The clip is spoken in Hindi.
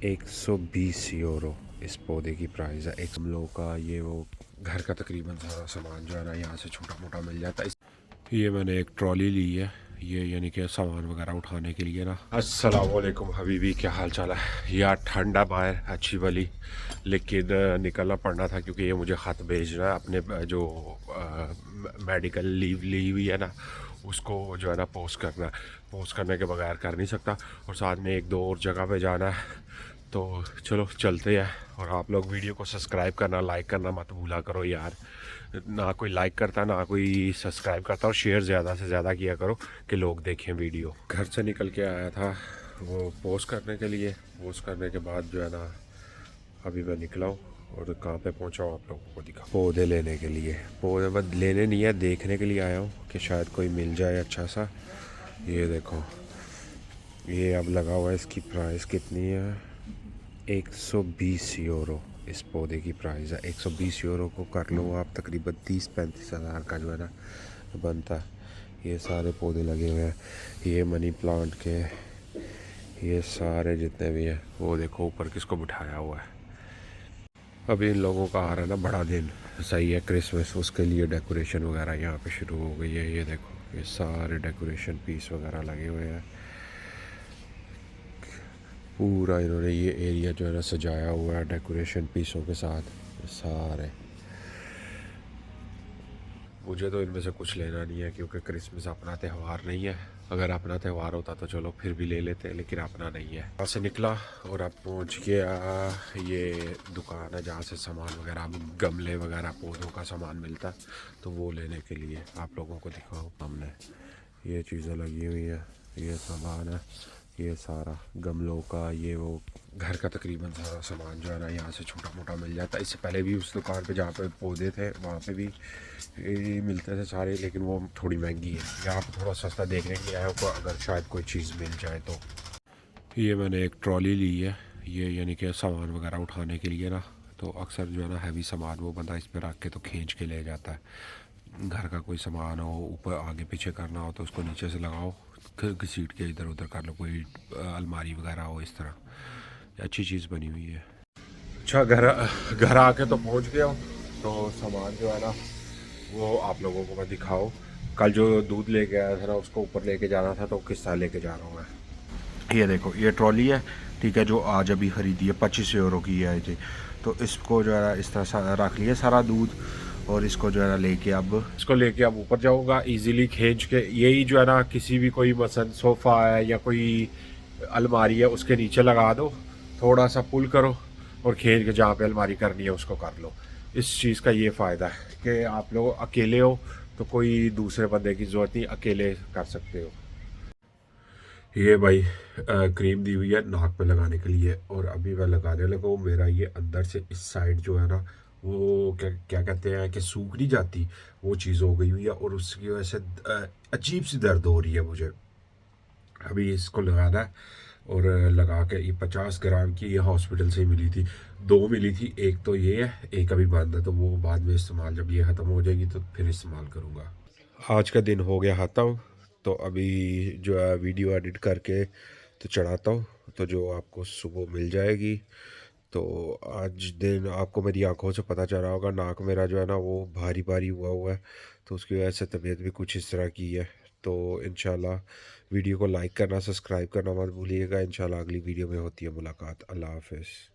120 यूरो इस पौधे की प्राइस है। एक हम लोग का ये वो घर का तकरीबन सारा सामान जो है ना यहाँ से छोटा मोटा मिल जाता है। ये मैंने एक ट्रॉली ली है, ये यानी कि सामान वगैरह उठाने के लिए ना। अस्सलाम वालेकुम हबीबी, क्या हाल चाल है यार। ठंडा बाहर अच्छी वाली, लेकिन निकलना पड़ना था क्योंकि ये मुझे ख़त भेज रहा है अपने जो मेडिकल लीव ली हुई है ना, उसको जो है ना पोस्ट करने के बगैर कर नहीं सकता। और साथ में एक दो और जगह पे जाना है, तो चलो चलते हैं। और आप लोग वीडियो को सब्सक्राइब करना, लाइक करना मत भूला करो यार। ना कोई लाइक करता ना कोई सब्सक्राइब करता, और शेयर ज़्यादा से ज़्यादा किया करो कि लोग देखें वीडियो। घर से निकल के आया था वो पोस्ट करने के लिए, पोस्ट करने के बाद जो है ना अभी मैं निकला हूँ और कहाँ पे पहुँचा हूँ आप लोगों को दिखा। पौधे लेने के लिए, पौधे बस लेने नहीं है, देखने के लिए आया हूँ कि शायद कोई मिल जाए अच्छा सा। ये देखो, ये अब लगा हुआ है, इसकी प्राइस कितनी है? 120 यूरो इस पौधे की प्राइस है। 120 यूरो को कर लो आप तकरीबन 30-35 हज़ार का जो है ना बनता है। ये सारे पौधे लगे हुए हैं, ये मनी प्लांट के, ये सारे जितने भी हैं। वो देखो ऊपर किसको बिठाया हुआ है। अभी इन लोगों का आ रहा है ना बड़ा दिन, सही है, क्रिसमस, उसके लिए डेकोरेशन वगैरह यहाँ पे शुरू हो गई है। ये देखो, ये सारे डेकोरेशन पीस वगैरह लगे हुए हैं। पूरा इन्होंने ये एरिया जो है ना सजाया हुआ है डेकोरेशन पीसों के साथ, ये सारे। मुझे तो इनमें से कुछ लेना नहीं है क्योंकि क्रिसमस अपना त्यौहार नहीं है। अगर अपना त्यौहार होता तो चलो फिर भी ले लेते, लेकिन अपना नहीं है। यहाँ से निकला और अब पहुँच गया ये दुकान है जहाँ से सामान वगैरह, गमले वगैरह पौधों का सामान मिलता है, तो वो लेने के लिए आप लोगों को दिखाऊँ। हमने ये चीज़ें लगी हुई है, ये सामान है, ये सारा गमलों का, ये वो घर का तकरीबन सारा सामान जो है ना यहाँ से छोटा मोटा मिल जाता है। इससे पहले भी उस दुकान पे जहाँ पे पौधे थे वहाँ पे भी ये मिलते थे सारे, लेकिन वो थोड़ी महंगी है। यहाँ पे थोड़ा सस्ता देखने के लिए आया हूँ, अगर शायद कोई चीज़ मिल जाए तो। ये मैंने एक ट्रॉली ली है, ये यानी कि सामान वगैरह उठाने के लिए ना। तो अक्सर जो है ना हैवी सामान वो बंदा इस पर रख के तो खींच के ले जाता है। घर का कोई सामान हो, ऊपर आगे पीछे करना हो तो उसको नीचे से लगाओ, घसीट के इधर उधर कर लो। कोई अलमारी वगैरह हो इस तरह, अच्छी चीज़ बनी हुई है। अच्छा, घर आके तो पहुंच गया हूँ, तो सामान जो है ना वो आप लोगों को मैं दिखाऊँ। कल जो दूध लेके आया था ना उसको ऊपर लेके जाना था, तो किस तरह लेके जा रहा हूँ मैं। ये देखो, ये ट्रॉली है, ठीक है, जो आज अभी ख़रीदी है, 25 यूरो की है थी। तो इसको जो है इस तरह रख लिया सारा दूध, और इसको जो है ना लेके अब ऊपर जाऊँगा इजीली खींच के। यही जो है ना किसी भी कोई मसलन सोफ़ा है या कोई अलमारी है उसके नीचे लगा दो, थोड़ा सा पुल करो और खींच के जहाँ पे अलमारी करनी है उसको कर लो। इस चीज़ का ये फ़ायदा है कि आप लोग अकेले हो तो कोई दूसरे बंदे की ज़रूरत नहीं, अकेले कर सकते हो। ये भाई क्रीम दी हुई है नाक पे लगाने के लिए, और अभी मैं लगाने लगा हूँ। मेरा ये अंदर से इस साइड जो है ना वो क्या क्या कहते हैं कि सूख नहीं जाती, वो चीज़ हो गई हुई है, और उसकी वजह से अजीब सी दर्द हो रही है मुझे। अभी इसको लगाना है, और लगा के ये 50 ग्राम की ये हॉस्पिटल से ही मिली थी। दो मिली थी, एक तो ये है, एक अभी बंद है, तो वो बाद में इस्तेमाल, जब ये ख़त्म हो जाएगी तो फिर इस्तेमाल करूँगा। आज का दिन हो गया ख़त्म, तो अभी जो है वीडियो एडिट करके तो चढ़ाता हूँ, तो जो आपको सुबह मिल जाएगी। तो आज दिन आपको मेरी आंखों से पता चल रहा होगा, नाक मेरा जो है ना वो भारी भारी हुआ हुआ है, तो उसकी वजह से तबीयत भी कुछ इस तरह की है। तो इंशाल्लाह वीडियो को लाइक करना, सब्सक्राइब करना मत भूलिएगा। इंशाल्लाह अगली वीडियो में होती है मुलाकात। अल्लाह हाफ़िज़।